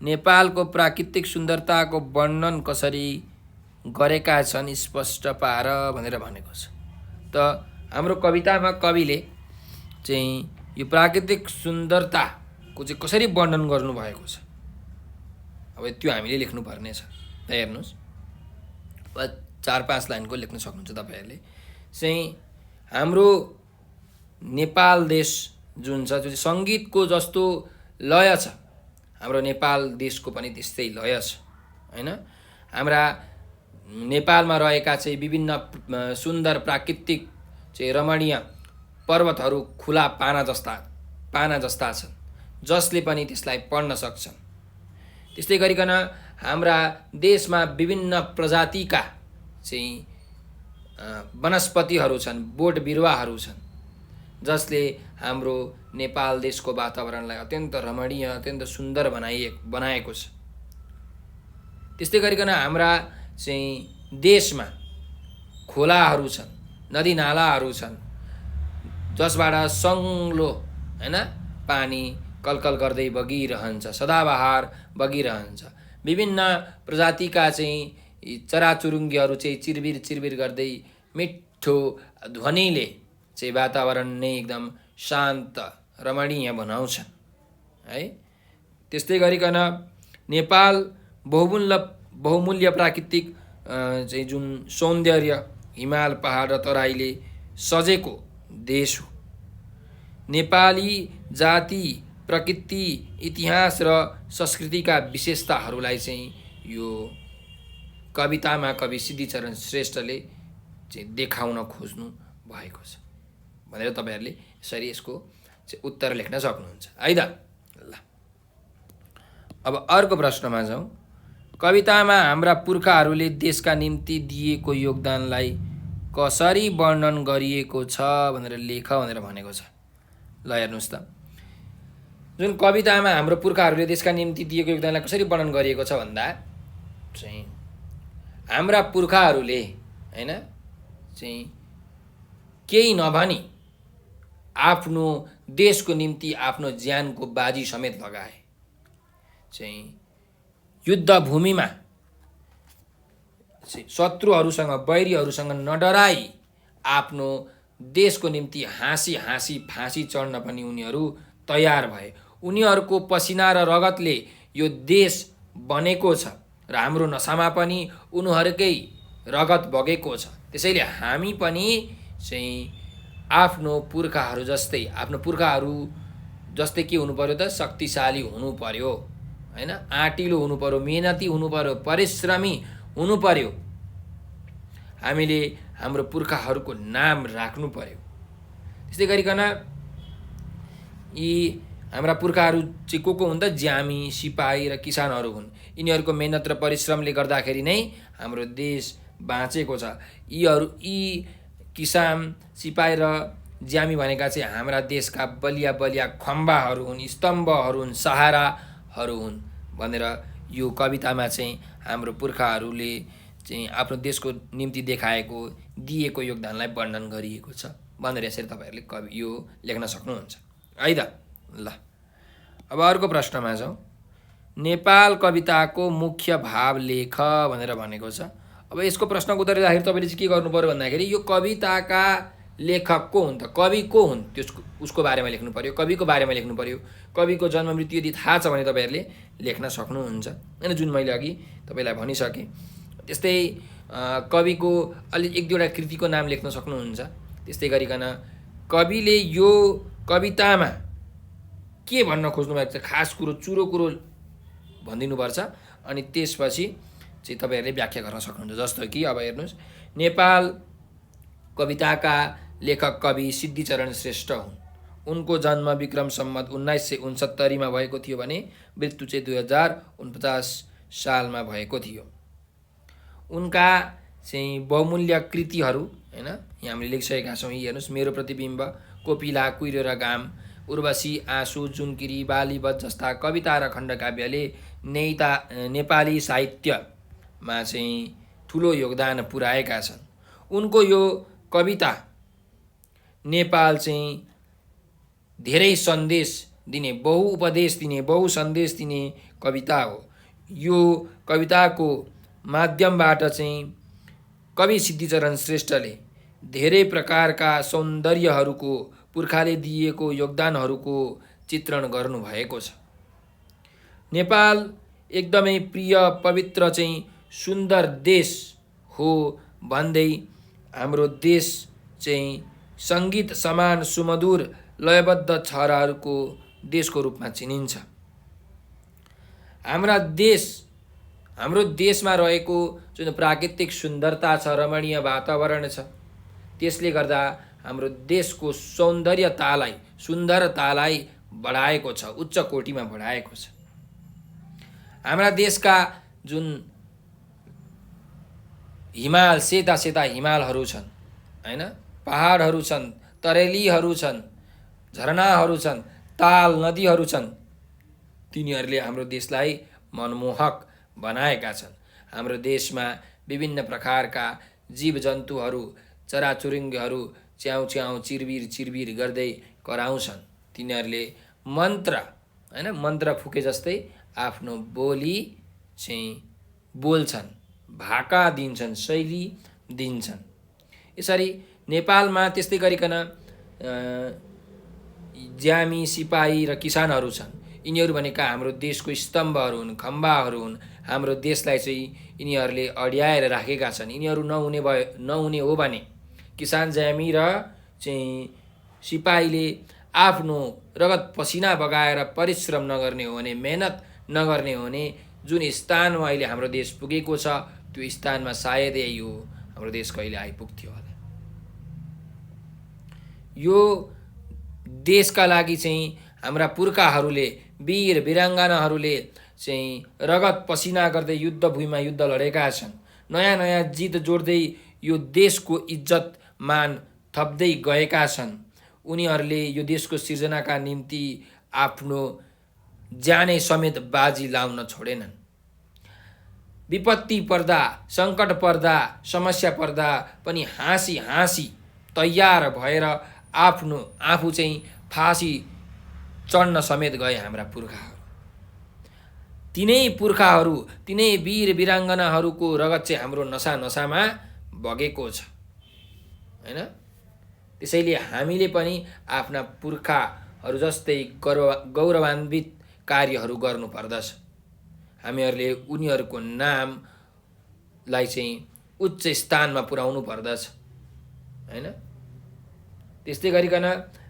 Speaker 1: नेपालको प्राकृतिक सुन्दरताको वर्णन कसरी गरेका छन् स्पष्ट पार भनेर भनेको छ। त हाम्रो कवितामा कविले चाहिँ यो प्राकृतिक सुन्दरताको चाहिँ कसरी वर्णन गर्नुभएको छ, अब त्यो हामीले लेख्नुपर्ने छ। त हेर्नुहोस्, 4-5 लाइनको लेख्न सक्नुहुन्छ तपाईँहरूले। चाहिँ हाम्रो नेपाल देश जुन छ, जो चाहिँ सङ्गीतको जस्तो लय छ, हाम्रो नेपाल देशको पनि त्यस्तै लय छ, होइन? हाम्रा नेपालमा रहेका चाहिँ विभिन्न सुन्दर प्राकृतिक चाहिँ रमणीय पर्वतहरू खुला पाना जस्ता छन्, जसले पनि त्यसलाई पढ्न सक्छन्। त्यस्तै गरिकन हाम्रा देशमा विभिन्न प्रजातिका चाहिँ वनस्पतिहरू छन्, बोट बिरुवाहरू छन्, जसले हाम्रो नेपाल देशको वातावरणलाई अत्यन्त रमणीय, अत्यन्त सुन्दर बनाएको छ। त्यस्तै गरिकन हाम्रा चाहिँ देशमा खोलाहरू छन्, नदीनालाहरू छन्, जसबाट सङ्लो हैन पानी कलकल गर्दै बगिरहन्छ, सदाबहार बगिरहन्छ। विभिन्न प्रजातिका चाहिँ चराचुरुङ्गीहरू चाहिँ चिरबिर गर्दै मिठो ध्वनिले चाहिँ वातावरण नै एकदम शान्त रमणीय बनाउँछन् है। त्यस्तै गरिकन नेपाल बहुमूल्य प्राकृतिक चाहिँ जुन सौन्दर्य हिमाल पहाड र तराईले सजेको देश हो। नेपाली जाति, प्रकृति, इतिहास र संस्कृतिका विशेषताहरूलाई चाहिँ यो कवितामा कवि सिद्धिचरण श्रेष्ठले चाहिँ देखाउन खोज्नु भएको छ भनेर तपाईहरूले यसरी यसको चाहिँ उत्तर लेख्न सक्नुहुन्छ है त। ल अब अर्को प्रश्नमा जाउँ। कवितामा हाम्रा पुर्खाहरूले देशका निम्ति दिएको योगदानलाई कसरी वर्णन गरिएको छ भनेर लेख भनेर भनेको छ। ल हेर्नुहोस् त, जुन कवितामा हाम्रो पुर्खाहरूले देशका निम्ति दिएको योगदानलाई कसरी वर्णन गरिएको छ भन्दा चाहिँ हाम्रा पुर्खाहरूले हैन चाहिँ केही नभनी आफ्नो देशको निम्ति आफ्नो ज्यानको बाजी समेत लगाए। चाहिँ युद्ध भूमिमा शत्रुहरूसँग, बैरीहरूसँग नडराई आफ्नो देशको निम्ति हाँसी फाँसी चढ्न पनि उनीहरू तयार भए। उनीहरूको पसिना र रगतले यो देश बनेको छ र हाम्रो नसामा पनि उनीहरूकै रगत बगेको छ। त्यसैले हामी पनि चाहिँ आफ्नो पुर्खाहरू जस्तै के हुनु पर्यो त, शक्तिशाली हुनु पर्यो हैन, आँटिलो हुनु पर्यो, मेहनती हुनु पर्यो, परिश्रमी हुनु पर्यो। हामीले हाम्रो पुर्खाहरूको नाम राख्नु पर्यो। त्यस्तै गरिकन यी हाम्रा पुर्खाहरू चाहिँ को हुन् त, ज्यामी, सिपाही र किसानहरू हुन्। यिनीहरूको मेहनत र परिश्रमले गर्दाखेरि नै हाम्रो देश बाँचेको छ। यी किसान, सिपाही र ज्यामी भनेका चाहिँ हाम्रा देशका बलिया खम्बाहरू हुन्, स्तम्भहरू हुन्, सहाराहरू हुन् भनेर यो कवितामा चाहिँ हाम्रो पुर्खाहरूले चाहिँ आफ्नो देशको निम्ति दिएको योगदानलाई वर्णन गरिएको छ भनेर यसरी तपाईँहरूले यो लेख्न सक्नुहुन्छ है त। ल अब अर्को प्रश्नमा जाउँ। नेपाल कविताको मुख्य भाव लेख भनेर भनेको छ। अब यसको प्रश्नको उत्तर दिँदाखेरि तपाईँले चाहिँ के गर्नु पर्यो भन्दाखेरि यो कविताका लेखक को हुन् त, कवि को हुन् उसको बारेमा लेख्नु पर्यो, कविको बारेमा लेख्नु पर्यो। कविको जन्म मृत्यु यदि थाहा छ भने तपाईँहरूले लेख्न सक्नुहुन्छ हैन, जुन मैले अघि तपाईँलाई भनिसकेँ। त्यस्तै कविको अलि एक दुईवटा कृतिको नाम लेख्न सक्नुहुन्छ। त्यस्तै गरिकन कविले यो कवितामा के भन्न खोज्नु भएको छ, खास कुरो, चुरो कुरो भनिदिनुपर्छ। अनि त्यसपछि चाहिँ तपाईँहरूले व्याख्या गर्न सक्नुहुन्छ। जस्तो कि अब हेर्नुहोस्, नेपाल कविताका लेखक कवि सिद्धिचरण श्रेष्ठ हुन्। उनको जन्म विक्रम सम्वत 1969 भएको थियो भने मृत्यु चाहिँ 2049 सालमा भएको थियो। उनका चाहिँ बहुमूल्य कृतिहरू हैन यहाँ हामीले लेखिसकेका छौँ। यी हेर्नुहोस्, मेरो प्रतिबिम्ब, कोपिला, कुइरो र घाम, उर्वशी, आँसु, जुनकिरी, बालीवध जस्ता कविता र खण्डकाव्यले नेपाली साहित्यमा चाहिँ ठुलो योगदान पुर्याएका छन्। उनको यो कविता नेपाल चाहिँ धेरै सन्देश दिने, बहुउपदेश दिने, बहुसन्देश दिने कविता हो। यो कविताको माध्यमबाट चाहिँ कवि सिद्धिचरण श्रेष्ठले धेरै प्रकारका सौन्दर्यहरूको, पुर्खाले दिएको योगदानहरूको चित्रण गर्नुभएको छ। नेपाल एकदमै प्रिय, पवित्र चाहिँ सुन्दर देश हो भन्दै हाम्रो देश चाहिँ सङ्गीत समान सुमधुर लयबद्ध छराहरूको देशको रूपमा चिनिन्छ। हाम्रा देश हाम्रो देशमा रहेको जुन प्राकृतिक सुन्दरता छ, रमणीय वातावरण छ, त्यसले गर्दा हाम्रो देशको सुन्दरतालाई बढाएको छ, उच्च कोटिमा बढाएको छ। हाम्रा देशका जुन हिमाल, सेता सेता हिमालहरू छन् हैन, पहाडहरू छन्, तरेलीहरू छन्, झरनाहरू छन्, ताल नदीहरू छन्, तिनीहरूले हाम्रो देशलाई मनमोहक बनाएका छन्। हाम्रो देशमा विभिन्न प्रकारका जीवजन्तुहरू, चराचुरुङ्गीहरू च्याउ च्याउ चिरबिर चिरबिर गर्दै कराउँछन्। तिनीहरूले मन्त्र हैन, मन्त्र फुके जस्तै आफ्नो बोली चाहिँ बोल्छन्, भाका दिन्छन्, शैली दिन्छन्। यसरी नेपालमा त्यस्तै गरिकन ज्यामी, सिपाही र किसानहरू छन्। यिनीहरू भनेका हाम्रो देशको स्तम्भहरू हुन्, खम्बाहरू हुन्। हाम्रो देशलाई चाहिँ यिनीहरूले अड्याएर राखेका छन्। यिनीहरू नहुने हो भने किसान, ज्यामी र चाहिँ सिपाहीले आफ्नो रगत पसिना बगाएर परिश्रम नगर्ने हो भने, मेहनत नगर्ने हो भने जुन स्थानमा अहिले हाम्रो देश पुगेको छ, त्यो स्थानमा सायदै यो हाम्रो देश कहिले आइपुग्थ्यो होला। यो देशका लागि चाहिँ हाम्रा पुर्खाहरूले, वीर वीराङ्गनाहरूले चाहिँ रगत पसिना गर्दै युद्धभूमिमा युद्ध लडेका छन्। नयाँ नयाँ जित जोड्दै यो देशको इज्जत मान थप्दै गएका छन्। उनीहरूले यो देशको सिर्जनाका निम्ति आफ्नो ज्यानै समेत बाजी लाउन छोडेनन्। विपत्ति पर्दा, सङ्कट पर्दा, समस्या पर्दा पनि हाँसी हाँसी तयार भएर आफू चाहिँ फाँसी चढ्न समेत गए हाम्रा पुर्खाहरू। तिनै पुर्खाहरू, तिनै वीर वीराङ्गनाहरूको रगत चाहिँ हाम्रो नसा नसामा बगेको छ हैन। त्यसैले हामीले पनि आफ्ना पुर्खाहरू जस्तै गौरवान्वित कार्यहरू गर्नुपर्दछ। हामीहरूले उनीहरूको नामलाई चाहिँ उच्च स्थानमा पुर्याउनु पर्दछ हैन। त्यस्तै गरिकन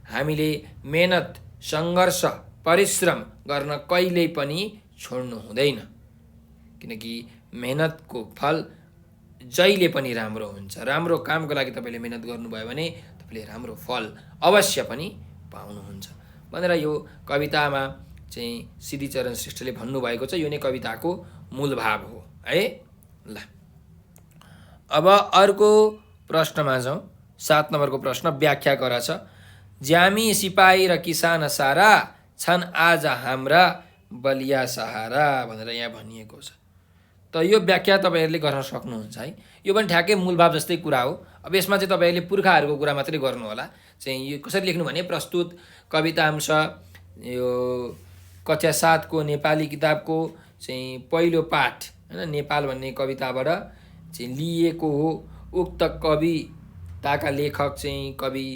Speaker 1: हामीले मेहनत, सङ्घर्ष, परिश्रम गर्न कहिल्यै पनि छोड्नु हुँदैन, किनकि मेहनतको फल जहिले पनि राम्रो हुन्छ। राम्रो कामको लागि तपाईँले मेहनत गर्नुभयो भने तपाईँले राम्रो फल अवश्य पनि पाउनुहुन्छ भनेर यो कवितामा चाहिँ सिद्धिचरण श्रेष्ठले भन्नुभएको छ। यो नै कविताको मूल भाव हो है। ल, अब अर्को प्रश्नमा जाउँ। 7 नम्बरको प्रश्न व्याख्या गर छ। ज्यामी, सिपाही र किसान सारा छन् आज हाम्रा बलिया सहारा भनेर यहाँ भनिएको छ। त यो व्याख्या तपाईँहरूले गर्न सक्नुहुन्छ है। यो पनि ठ्याक्कै मूल भाव जस्तै कुरा हो। अब यसमा चाहिँ तपाईँहरूले पुर्खाहरूको कुरा मात्रै गर्नु होला। चाहिँ यो कसरी लेख्नु भने प्रस्तुत कवितांश यो कक्षा 7 को नेपाली किताबको चाहिँ पहिलो पाठ हैन, नेपाल भन्ने कविताबाट चाहिँ लिएको हो। उक्त कविताका लेखक चाहिँ कवि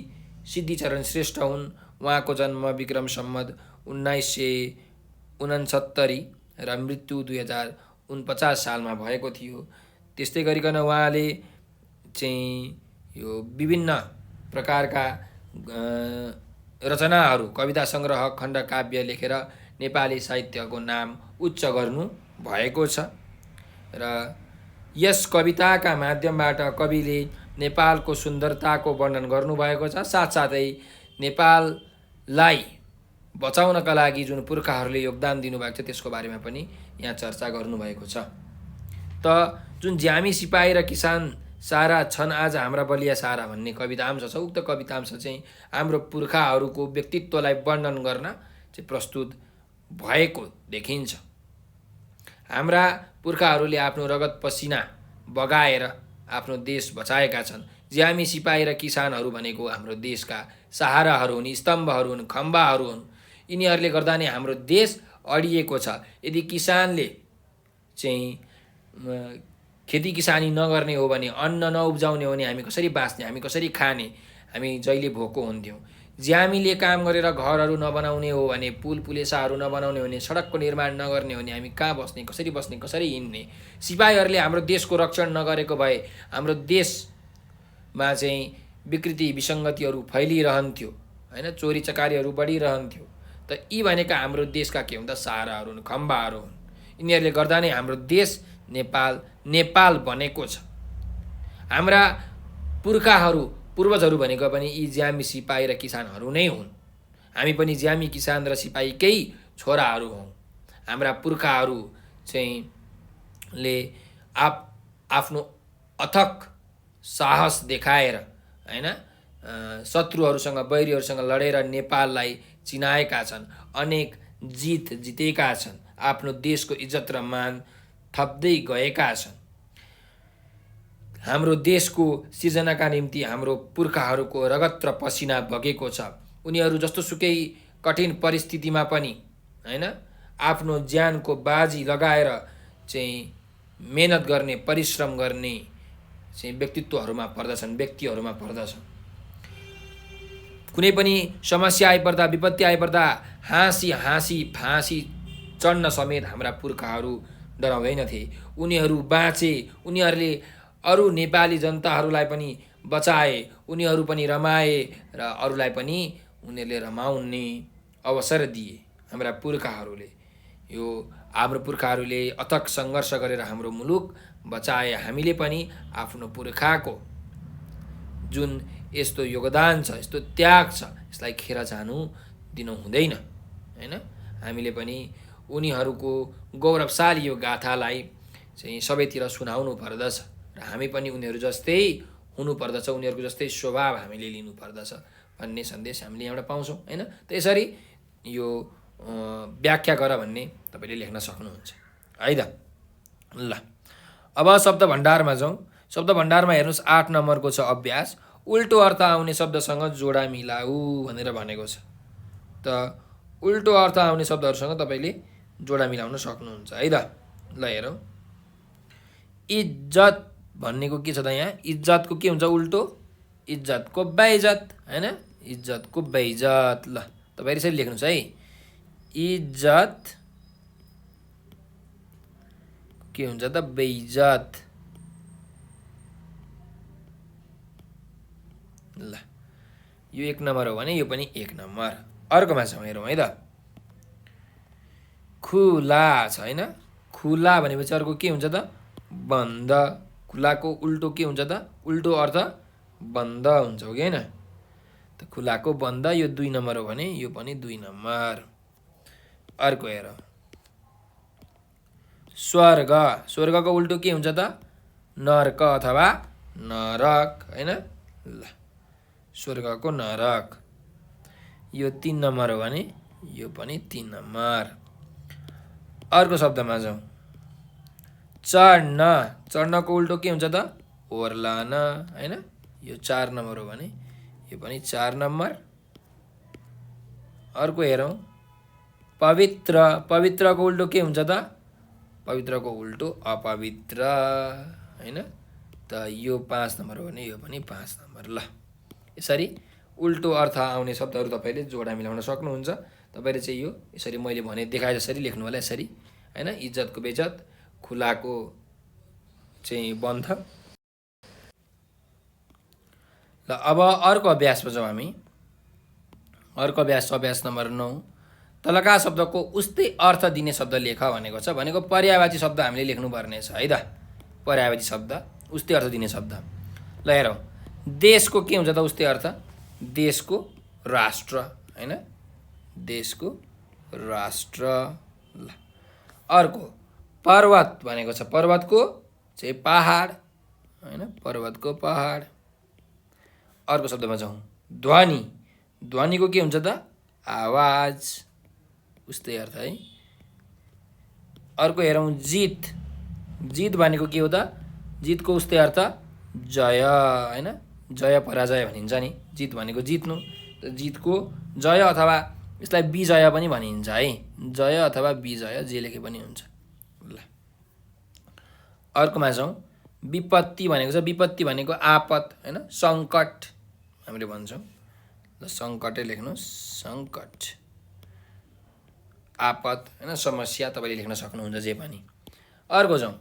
Speaker 1: सिद्धिचरण श्रेष्ठ हुन्। उहाँको जन्म विक्रम सम्वत 1969 र मृत्यु 2049 सालमा भएको थियो। त्यस्तै गरिकन उहाँले चाहिँ यो विभिन्न प्रकारका रचनाहरू, कविता सङ्ग्रह, खण्ड काव्य लेखेर नेपाली साहित्यको नाम उच्च गर्नु भएको छ। र यस कविताका माध्यमबाट कविले नेपालको सुन्दरताको वर्णन गर्नुभएको छ। साथसाथै नेपाललाई बचाउनका लागि जुन पुर्खाहरूले योगदान दिनुभएको छ त्यसको बारेमा पनि यहाँ चर्चा गर्नुभएको छ। त जुन ज्यामी, सिपाही र किसान सारा छन् आज हाम्रा बलिया सारा भन्ने कवितांश छ, उक्त कवितांश चाहिँ हाम्रो पुर्खाहरूको व्यक्तित्वलाई वर्णन गर्न चाहिँ प्रस्तुत भएको देखिन्छ। हाम्रा पुर्खाहरूले आफ्नो रगत पसिना बगाएर आफ्नो देश बचाएका छन्। ज्यामी, सिपाही र किसानहरू भनेको हाम्रो देशका सहाराहरू हुन्, स्तम्भहरू हुन्, खम्बाहरू हुन्। यिनीहरूले गर्दा नै हाम्रो देश अडिएको छ। यदि किसानले चाहिँ खेती किसानी नगर्ने हो भने, अन्न नउब्जाउने हो भने हामी कसरी बाँच्ने, हामी कसरी खाने, हामी जहिले भोको हुन्थ्यौँ। ज्यामीले काम गरेर घरहरू नबनाउने हो भने, पुल पुलेसाहरू नबनाउने हो भने, सडकको निर्माण नगर्ने हो भने हामी कहाँ बस्ने, कसरी हिँड्ने। सिपाहीहरूले हाम्रो देशको रक्षण नगरेको भए हाम्रो देशमा चाहिँ विकृति विसङ्गतिहरू फैलिरहन्थ्यो हैन, चोरी चकारीहरू बढिरहन्थ्यो। त यी भनेका हाम्रो देशका के हुन् त, सहाराहरू हुन्, खम्बाहरू हुन्। यिनीहरूले गर्दा नै हाम्रो देश नेपाल नेपाल बनेको छ। हाम्रा पुर्खाहरू पूर्वजहरू भनेको पनि यी ज्यामी सिपाही र किसानहरू नै हुन्। हामी पनि ज्यामी किसान र सिपाहीकै छोराहरू हौँ। हाम्रा पुर्खाहरू चाहिँ ले आफ्नो अथक साहस देखाएर हैन शत्रुहरूसँग बैरीहरूसँग लडेर नेपाललाई चिनाएका छन्। अनेक जित जितेका छन्। आफ्नो देशको इज्जत र मान थप्दै गएका छन्। हाम्रो देशको सिर्जनाका निम्ति हाम्रो पुर्खाहरूको रगत र पसिना बगेको छ। उनीहरू जस्तोसुकै कठिन परिस्थितिमा पनि हैन आफ्नो ज्यानको बाजी लगाएर चाहिँ मेहनत गर्ने, परिश्रम गर्ने चाहिँ व्यक्तित्वहरूमा पर्दछन्। कुनै पनि समस्या आइपर्दा, विपत्ति आइपर्दा हाँसी फाँसी चढ्न समेत हाम्रा पुर्खाहरू डराउँदैनथे। उनीहरू बाँचे, उनीहरूले अरू नेपाली जनताहरूलाई पनि बचाए, उनीहरू पनि रमाए र अरूलाई पनि उनीहरूले रमाउने अवसर दिए। हाम्रा पुर्खाहरूले हाम्रो पुर्खाहरूले अथक सङ्घर्ष गरेर हाम्रो मुलुक बचाए। हामीले पनि आफ्नो पुर्खाको जुन यस्तो योगदान छ, यस्तो त्याग छ, यसलाई खेर जानु दिनु हुँदैन हैन। हामीले पनि उनीहरूको गौरवशाली यो गाथालाई चाहिँ सबैतिर सुनाउनु पर्दछ र हामी पनि उनीहरू जस्तै हुनुपर्दछ, उनीहरूको जस्तै स्वभाव हामीले लिनु पर्दछ भन्ने सन्देश हामीले यहाँबाट पाउँछौँ हैन। त यसरी यो व्याख्या गर भन्ने तपाईँले लेख्न सक्नुहुन्छ है त। ल अब शब्द भण्डारमा जाउँ। शब्द भण्डारमा हेर्नुहोस् 8 नम्बरको छ अभ्यास। उल्टो अर्थ आउने शब्दसँग जोडा मिलाऊ भनेर भनेको छ। त उल्टो अर्थ आउने शब्दहरूसँग तपाईँले जोडा मिलाउन सक्नुहुन्छ है त। ल हेरौँ। इज्जत भन्नेको के छ त यहाँ? इज्जतको के हुन्छ उल्टो? इज्जतको बेइज्जत हैन। इज्जतको बेइज्जत। ल तपाईँले यसरी लेख्नुहोस् है। इज्जत के हुन्छ त? बेइज्जत। ल यो 1 नम्बर हो भने यो पनि 1 नम्बर। अर्कोमा छ हेरौँ है त। खुला छ हैन। खुला भनेपछि अर्को के हुन्छ त? बन्द। खुलाको उल्टो के हुन्छ त? उल्टो अर्थ बन्द हुन्छ हो कि हैन। त खुलाको बन्द यो 2 नम्बर हो भने यो पनि 2 नम्बर। अर्को हेर। स्वर्ग। स्वर्गको उल्टो के हुन्छ त? नर्क अथवा नरक हैन। ल स्वर्गको नरक यो 3 नम्बर हो भने यो पनि 3 नम्बर। अर्को शब्दमा जाउँ। चढ्न। चढ्नको उल्टो के हुन्छ त? ओर्लन हैन। यो 4 नम्बर हो भने यो पनि 4 नम्बर। अर्को हेरौँ। पवित्र। पवित्रको उल्टो के हुन्छ त? पवित्रको उल्टो अपवित्र हैन। त यो 5 नम्बर हो भने यो पनि 5 नम्बर। ल यसरी उल्टो अर्थ आउने शब्दहरू तपाईँले जोडा मिलाउन सक्नुहुन्छ। तपाईँले चाहिँ यो यसरी मैले भने देखाए जसरी लेख्नु होला यसरी हैन। इज्जतको बेइज्जत, खुलाको चाहिँ बन्ध। ल अब अर्को अभ्यासमा जाउँ हामी। अर्को अभ्यास नम्बर 9। तलका शब्दको उस्तै अर्थ दिने शब्द लेख भनेको छ। भनेको पर्यायवाची शब्द हामीले लेख्नुपर्ने छ है त। पर्यायवाची शब्द उस्तै अर्थ दिने शब्द। ल हेरौँ। देशको के हुन्छ त उस्तै अर्थ? देशको राष्ट्र हैन। देशको राष्ट्र। ल अर्को पर्वत भनेको छ। पर्वतको चाहिँ पहाड हैन। पर्वतको पहाड। अर्को शब्दमा जाउँ। ध्वनि। ध्वनिको के हुन्छ त? आवाज। उस्तै अर्थ है। अर्को हेरौँ। जित। जित भनेको के हो त? जितको उस्तै अर्थ जय हैन। जय पराजय भनिन्छ नि। जित भनेको जित्नु। त जितको जय अथवा यसलाई विजय पनि भनिन्छ है। जय अथवा विजय जे लेखे पनि हुन्छ। ल अर्कोमा जाउँ। विपत्ति भनेको छ। विपत्ति भनेको आपत हैन। सङ्कट हामीले भन्छौँ। ल सङ्कटै लेख्नुहोस्। सङ्कट आपत हैन। समस्या तपाईँले लेख्न सक्नुहुन्छ जे पनि। अर्को जाउँ।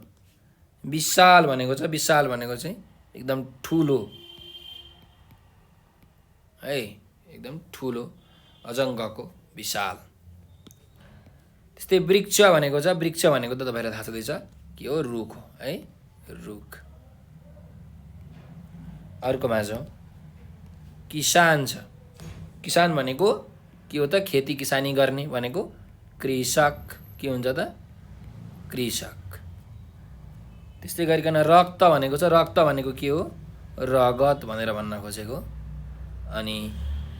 Speaker 1: विशाल भनेको छ। विशाल भनेको चाहिँ एकदम ठुलो है। एकदम ठुलो अजङ्गको विशाल। त्यस्तै वृक्ष भनेको छ। वृक्ष भनेको त तपाईँलाई थाहा छँदैछ। के हो? रुख हो है, रुख। अर्कोमा जाउँ, किसान छ। किसान भनेको के हो त? खेती किसानी गर्ने भनेको कृषक। के हुन्छ त? कृषक। त्यस्तै गरिकन रक्त भनेको छ। रक्त भनेको के हो? रगत भनेर भन्न खोजेको। अनि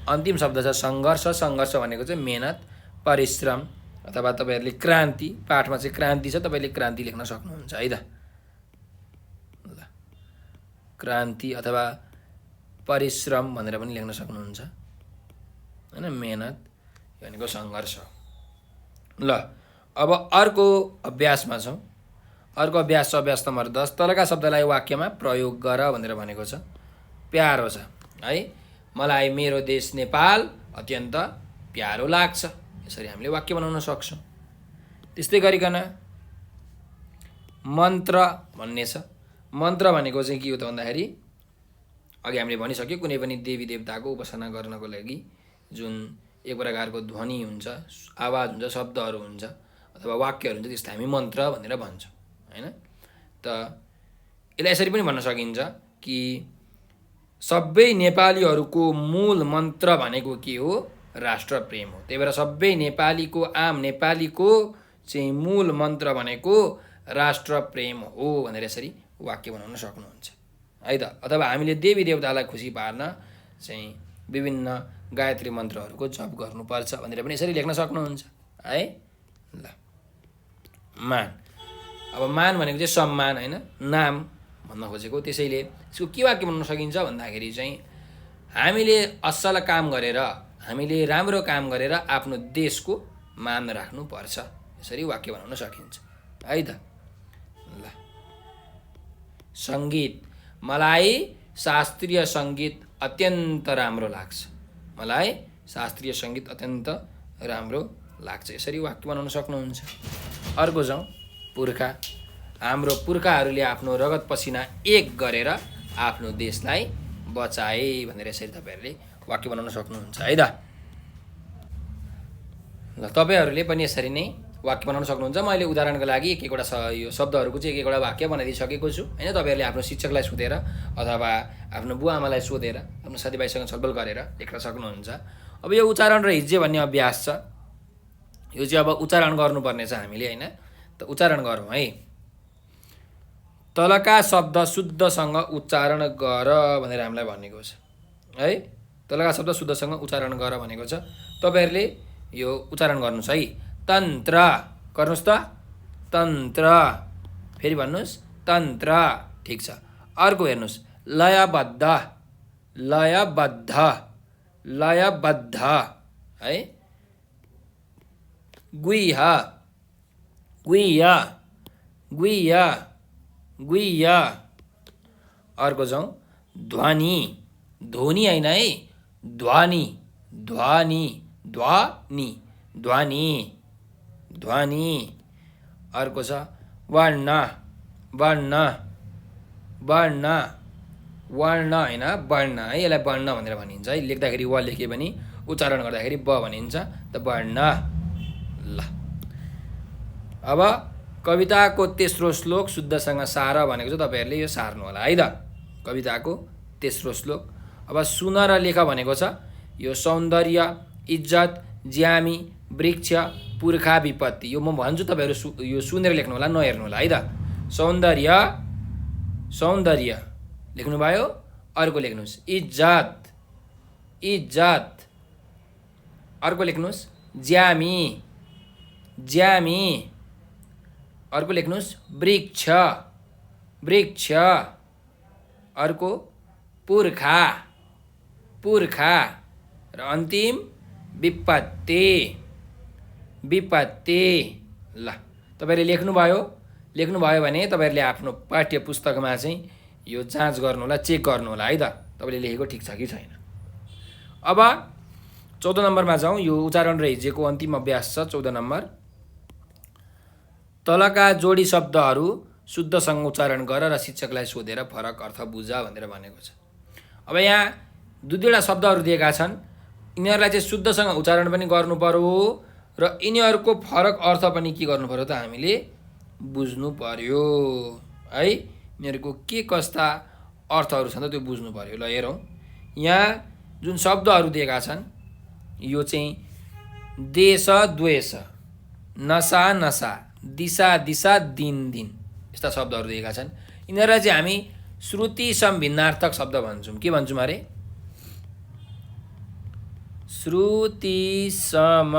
Speaker 1: अन्तिम शब्द छ सङ्घर्ष। सङ्घर्ष भनेको चाहिँ मेहनत, परिश्रम अथवा तपाईँहरूले क्रान्ति। पाठमा चाहिँ क्रान्ति छ, तपाईँले क्रान्ति लेख्न सक्नुहुन्छ है त। ल, क्रान्ति अथवा परिश्रम भनेर पनि लेख्न सक्नुहुन्छ होइन। मेहनत भनेको सङ्घर्ष। ल, अब अर्को अभ्यासमा छौँ। अर्को अभ्यास छ अभ्यास नम्बर 10। तलका शब्दलाई वाक्यमा प्रयोग गर भनेर भनेको छ। प्यारो छ है। मलाई मेरो देश नेपाल अत्यन्त प्यारो लाग्छ। यसरी हामीले वाक्य बनाउन सक्छौँ। त्यस्तै गरिकन मन्त्र भन्ने छ। मन्त्र भनेको चाहिँ के हो त भन्दाखेरि अघि हामीले भनिसक्यो, कुनै पनि देवी देवताको उपासना गर्नको लागि जुन एक प्रकारको ध्वनि हुन्छ, आवाज हुन्छ, शब्दहरू हुन्छ अथवा वाक्यहरू हुन्छ, त्यसलाई हामी मन्त्र भनेर भन्छौँ होइन। त यसलाई यसरी पनि भन्न सकिन्छ कि सबै नेपालीहरूको मूल मन्त्र भनेको के हो? राष्ट्र प्रेम हो। त्यही भएर सबै नेपालीको, आम नेपालीको चाहिँ मूल मन्त्र भनेको राष्ट्र प्रेम हो भनेर यसरी वाक्य बनाउन सक्नुहुन्छ है त। अथवा हामीले देवी देवतालाई खुसी पार्न चाहिँ विभिन्न गायत्री मन्त्रहरूको जप गर्नुपर्छ भनेर पनि यसरी लेख्न सक्नुहुन्छ है। ल, मान। अब मान भनेको चाहिँ सम्मान होइन, नाम भन्न खोजेको। त्यसैले यसको के वाक्य बनाउन सकिन्छ भन्दाखेरि चाहिँ हामीले असल काम गरेर, हामीले राम्रो काम गरेर आफ्नो देशको मान राख्नुपर्छ। यसरी वाक्य बनाउन सकिन्छ है त। ल, सङ्गीत। मलाई शास्त्रीय सङ्गीत अत्यन्त राम्रो लाग्छ। मलाई शास्त्रीय सङ्गीत अत्यन्त राम्रो लाग्छ। यसरी वाक्य बनाउन सक्नुहुन्छ। अर्को जाउँ, पुर्खा। हाम्रो पुर्खाहरूले आफ्नो रगत पसिना एक गरेर आफ्नो देशलाई बचाए भनेर यसरी तपाईँहरूले वाक्य बनाउन सक्नुहुन्छ है त। ल, तपाईँहरूले पनि यसरी नै वाक्य बनाउन सक्नुहुन्छ। मैले उदाहरणको लागि एक-एकवटा यो शब्दहरूको चाहिँ एक-एकवटा वाक्य बनाइदिइसकेको छु होइन। तपाईँहरूले आफ्नो शिक्षकलाई सोधेर अथवा आफ्नो बुवा आमालाई सोधेर, आफ्नो साथीभाइसँग छलफल गरेर लेख्न सक्नुहुन्छ। अब यो उच्चारण र हिज्जे भन्ने अभ्यास छ। यो चाहिँ अब उच्चारण गर्नुपर्ने छ हामीले होइन। त उच्चारण गरौँ है। तलका शब्द शुद्धसँग उच्चारण गर भनेर हामीलाई भनेको छ है। तलका शब्द शुद्धसँग उच्चारण गर भनेको छ। तपाईँहरूले यो उच्चारण गर्नुहोस् है। तन्त्र गर्नुहोस् त। तन्त्र। फेरि भन्नुहोस् तन्त्र। ठिक छ। अर्को हेर्नुहोस्, लयबद्ध। लयबद्ध। लयबद्ध है। गुह्य। गुह्य। गुह्य। गुह्य। अर्को जाउँ, ध्वनि। ध्वनि होइन है, ध्वनि। ध्वनि। ध्वनि। ध्वनि। ध्वनि। अर्को छ वर्ण। वर्ण। वर्ण। वर्ण होइन, वर्ण है। यसलाई वर्ण भनेर भनिन्छ है। लेख्दाखेरि व लेखे पनि उच्चारण गर्दाखेरि ब भनिन्छ। त वर्ण। ल, अब कविताको तेस्रो श्लोक शुद्धसँग सार भनेको चाहिँ तपाईँहरूले यो सार्नु होला है त। कविताको तेस्रो श्लोक। अब सुन र लेख भनेको छ। यो सौन्दर्य, इज्जत, ज्यामी, वृक्ष, पुर्खा, विपत्ति। यो म भन्छु, तपाईँहरू यो सुनेर लेख्नु होला, नहेर्नु होला है त। सौन्दर्य। सौन्दर्य लेख्नुभयो। अर्को लेख्नुहोस् इज्जत। इज्जत। अर्को लेख्नुहोस् ज्यामी। ज्यामी। अर्को लेख्नुहोस् वृक्ष। वृक्ष। अर्को पुर्खा। पुर्खा। र अन्तिम विपत्ति। विपत्ति। ल, तपाईँहरूले लेख्नुभयो। लेख्नुभयो भने तपाईँहरूले आफ्नो पाठ्य पुस्तकमा चाहिँ यो जाँच गर्नु होला, चेक गर्नु होला है त, तपाईँले लेखेको ठिक छ कि छैन। अब 14 नम्बरमा जाउँ। यो उच्चारण र हिज्जेको अन्तिम अभ्यास छ 14 नम्बर। तलका जोडी शब्दहरू शुद्धसँग उच्चारण गर र शिक्षकलाई सोधेर फरक अर्थ बुझ भनेर भनेको छ। अब यहाँ दुईवटा शब्दहरू दिएका छन्। यिनीहरूलाई चाहिँ शुद्धसँग उच्चारण पनि गर्नु पर्यो र यिनीहरूको फरक अर्थ पनि के गर्नु पर्यो त हामीले बुझ्नु पर्यो है। यिनीहरूको के कस्ता अर्थहरू छन् त त्यो बुझ्नु पर्यो। ल हेरौँ, यहाँ जुन शब्दहरू दिएका छन् यो चाहिँ देश द्वेष, नसा नसा, दिशा दिशा, दिन दिन, यस्ता शब्दहरू दिएका छन्। यिनीहरूलाई चाहिँ हामी श्रुति सम भिन्नार्थक शब्द भन्छौँ। के भन्छौँ अरे? श्रुति सम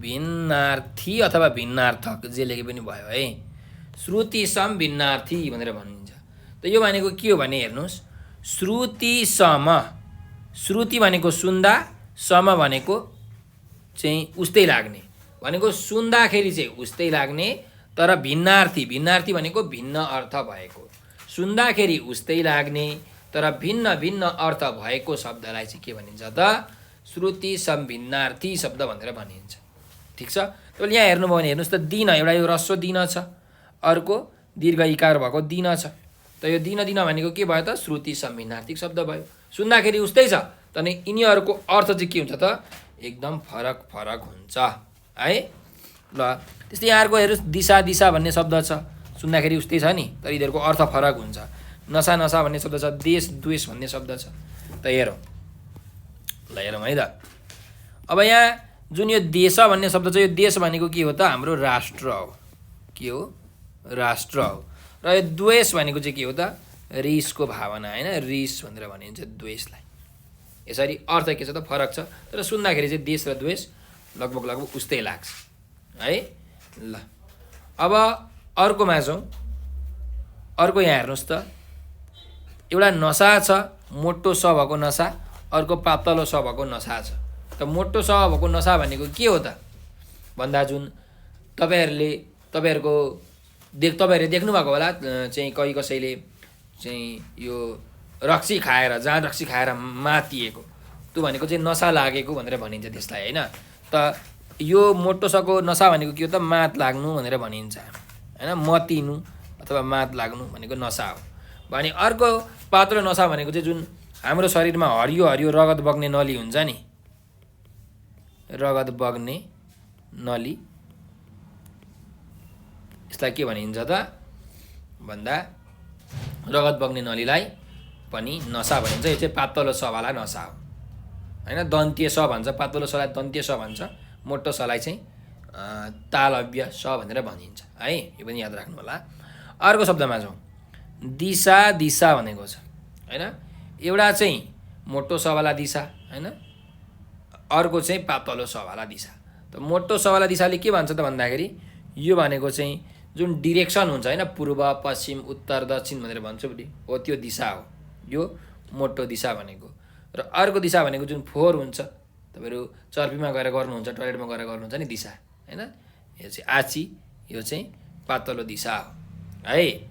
Speaker 1: भिन्नार्थी अथवा भिन्नार्थक, जे लेखे पनि भयो है। श्रुति सम भिन्नार्थी भनेर भनिन्छ। त यो भनेको के हो भने हेर्नुहोस्, श्रुति सम, श्रुति भनेको सुन्दा, सम भनेको चाहिँ उस्तै लाग्ने, भनेको सुन्दाखेरि चाहिँ उस्तै लाग्ने, तर भिन्नार्थी, भिन्नार्थी भनेको भिन्न अर्थ भएको, सुन्दाखेरि उस्तै लाग्ने तर भिन्न भिन्न अर्थ भएको शब्दलाई चाहिँ के भनिन्छ त? श्रुति सम भिन्नार्थी शब्द भनेर भनिन्छ। ठिक छ। तपाईँले यहाँ हेर्नुभयो भने हेर्नुहोस् त, दिन, एउटा यो ह्रस्व दिन छ, अर्को दीर्घ इकार भएको दिन छ। त यो दिन दिन भनेको के भयो त? श्रुति सम भिन्नार्थी शब्द भयो। सुन्दाखेरि उस्तै छ, तर यिनीहरूको अर्थ चाहिँ के हुन्छ त? एकदम फरक फरक हुन्छ है। ल त्यस्तै यहाँहरूको हेर्नुहोस्, दिशा दिशा भन्ने शब्द छ, सुन्दाखेरि उस्तै छ नि, तर यिनीहरूको अर्थ फरक हुन्छ। नसा नसा भन्ने शब्द छ, देश द्वेष भन्ने शब्द छ। त हेरौँ, ल हेरौँ है त। अब यहाँ जुन यो देश भन्ने शब्द छ, यो देश भनेको के हो त? हाम्रो राष्ट्र हो। के हो? राष्ट्र हो। र यो द्वेष भनेको चाहिँ के हो त? रिसको भावना होइन, रिस भनेर भनिन्छ द्वेषलाई। यसरी अर्थ के छ त? फरक छ, तर सुन्दाखेरि चाहिँ देश र द्वेष लगभग लगभग उस्तै लाग्छ है। ल अब अर्कोमा जाउँ। अर्को यहाँ हेर्नुहोस् त, एउटा नसा छ, मोटो स भएको नसा, अर्को पातलो स भएको नसा छ। त मोटो स भएको नसा भनेको के हो त भन्दा, जुन तपाईँहरूले देख्नुभएको होला चाहिँ, कोही कसैले चाहिँ यो रक्सी खाएर, जाँड रक्सी खाएर मातिएको, त्यो भनेको चाहिँ नसा लागेको भनेर भनिन्छ त्यसलाई होइन। त यो मोटो सको नसा भनेको के हो त? मात लाग्नु भनेर भनिन्छ होइन। मतिनु अथवा मात लाग्नु भनेको नसा हो भने, अर्को पातलो नसा भनेको चाहिँ जुन हाम्रो शरीरमा हरियो हरियो रगत बग्ने नली हुन्छ नि, रगत बग्ने नली, यसलाई के भनिन्छ त भन्दा, रगत बग्ने नलीलाई पनि नसा भनिन्छ। यो चाहिँ पातलो सवाला नसा हो होइन। दन्तीय स भन्छ, पातलो सलाई दन्तीय स भन्छ, मोटो सलाई चाहिँ तालव्य स भनेर भनिन्छ है। यो पनि याद राख्नु होला। अर्को शब्दमा जाउँ, दिशा दिशा भनेको छ होइन। एउटा चाहिँ मोटो सवाला दिशा होइन, अर्को चाहिँ पातलो सवाला दिशा। त मोटो सवाला दिशाले के भन्छ त भन्दाखेरि, यो भनेको चाहिँ जुन डिरेक्सन हुन्छ होइन, पूर्व पश्चिम उत्तर दक्षिण भनेर भन्छ नि, हो त्यो दिशा हो यो मोटो दिशा भनेको। र अर्को दिशा भनेको जुन फोहोर हुन्छ, तपाईँहरू चर्पीमा गएर गर्नुहुन्छ, टोयलेटमा गएर गर्नुहुन्छ नि दिशा होइन, यो चाहिँ आची, यो चाहिँ पातलो दिशा हो है।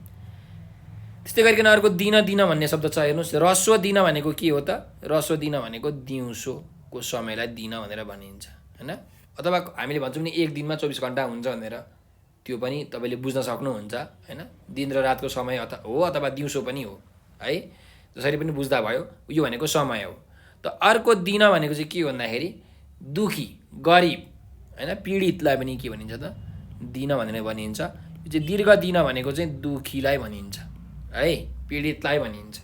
Speaker 1: त्यस्तै गरिकन अर्को दिन दिन भन्ने शब्द छ, हेर्नुहोस्। ह्रस्व दिन भनेको के हो त? ह्रस्व दिन भनेको दिउँसोको समयलाई दिन भनेर भनिन्छ होइन। अथवा हामीले भन्छौँ नि 1 दिनमा 24 घन्टा हुन्छ भनेर, त्यो पनि तपाईँले बुझ्न सक्नुहुन्छ होइन। दिन र रातको समय हो अथवा दिउँसो पनि हो है, जसरी पनि बुझ्दा भयो। यो भनेको समय हो। त अर्को दिन भनेको चाहिँ के भन्दाखेरि, दुखी, गरिब होइन, पीडितलाई पनि के भनिन्छ त? दिन भनेर भनिन्छ। यो चाहिँ दीर्घ दिन भनेको चाहिँ दुखीलाई भनिन्छ है, पीडितलाई भनिन्छ।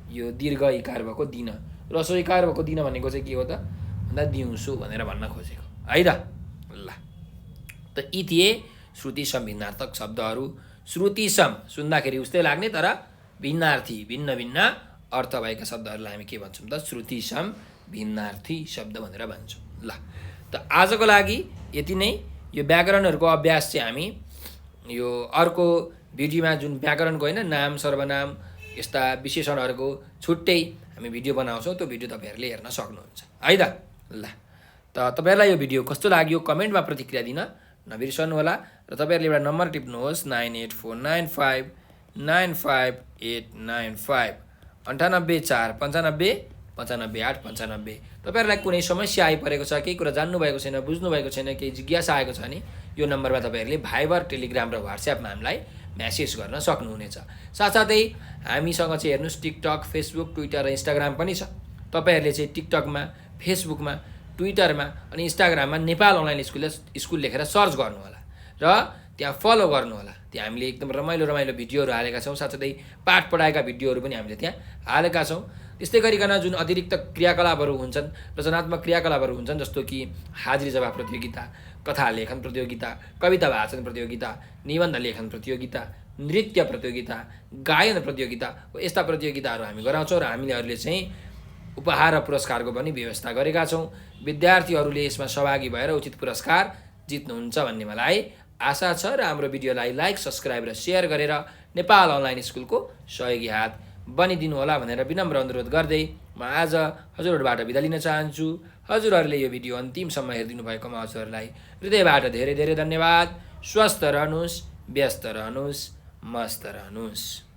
Speaker 1: यो दीर्घ इकार भएको दिन, ह्रस्व इकार भएको दिन भनेको चाहिँ के हो त भन्दा दिउँसो भनेर भन्न खोजेको है त। ल त यी थिए श्रुति सम भिन्नार्थक शब्दहरू। श्रुति सम सुन्दाखेरि उस्तै लाग्ने तर भिन्नार्थी, भिन्न भिन्न अर्थ भएका शब्दहरूलाई हामी के भन्छौँ त? श्रुति सम भिन्नार्थी शब्द भनेर भन्छौँ। ल त आजको लागि यति नै। यो व्याकरणहरूको अभ्यास चाहिँ हामी यो अर्को भिडियोमा, जुन व्याकरणको होइन, नाम सर्वनाम यस्ता विशेषणहरूको छुट्टै हामी भिडियो बनाउँछौँ, त्यो भिडियो तपाईँहरूले हेर्न सक्नुहुन्छ है त। ल त तपाईँहरूलाई यो भिडियो कस्तो लाग्यो कमेन्टमा प्रतिक्रिया दिन नबिर्सनु होला। र तपाईँहरूले एउटा नम्बर टिप्नुहोस्, 9849595895 9845955895। तपाईँहरूलाई कुनै समस्या आइपरेको छ, केही कुरा जान्नुभएको छैन, बुझ्नुभएको छैन, केही जिज्ञासा आएको छ भने यो नम्बरमा तपाईँहरूले भाइबर, टेलिग्राम र व्हाट्सएपमा हामीलाई म्यासेज गर्न सक्नुहुनेछ। साथसाथै हामीसँग चाहिँ हेर्नुहोस् टिकटक, फेसबुक, ट्विटर र इन्स्टाग्राम पनि छ। तपाईँहरूले चाहिँ टिकटकमा, फेसबुकमा, ट्विटरमा अनि इन्स्टाग्राममा नेपाल अनलाइन स्कुल लेखेर सर्च गर्नुहोला। र र त्यहाँ फलो गर्नुहोला। त्यहाँ हामीले एकदम रमाइलो रमाइलो भिडियोहरू हालेका छौँ, साथसाथै पाठ पढाएका भिडियोहरू पनि हामीले त्यहाँ हालेका छौँ। त्यस्तै गरिकन जुन अतिरिक्त क्रियाकलापहरू हुन्छन्, रचनात्मक क्रियाकलापहरू हुन्छन्, जस्तो कि हाजिरी जवाब प्रतियोगिता, कथा लेखन प्रतियोगिता, कविता वाचन प्रतियोगिता, निबन्ध लेखन प्रतियोगिता, नृत्य प्रतियोगिता, गायन प्रतियोगिता, यस्ता प्रतियोगिताहरू हामी गराउँछौँ र हामीहरूले चाहिँ उपहार र पुरस्कारको पनि व्यवस्था गरेका छौँ। विद्यार्थीहरूले यसमा सहभागी भएर उचित पुरस्कार जित्नुहुन्छ भन्ने मलाई आशा छ र हाम्रो भिडियोलाई लाइक, सब्सक्राइब र सेयर गरेर नेपाल अनलाइन स्कुलको सहयोगी हात बनिदिनु होला भनेर विनम्र अनुरोध गर्दै म आज हजुरहरूबाट बिदा लिन चाहन्छु। हजुरहरूले यो भिडियो अन्तिमसम्म हेरिदिनु भएकोमा हजुरहरूलाई हृदयबाट धेरै धेरै धन्यवाद। स्वस्थ रहनुहोस्, व्यस्त रहनुहोस्, मस्त रहनुहोस्।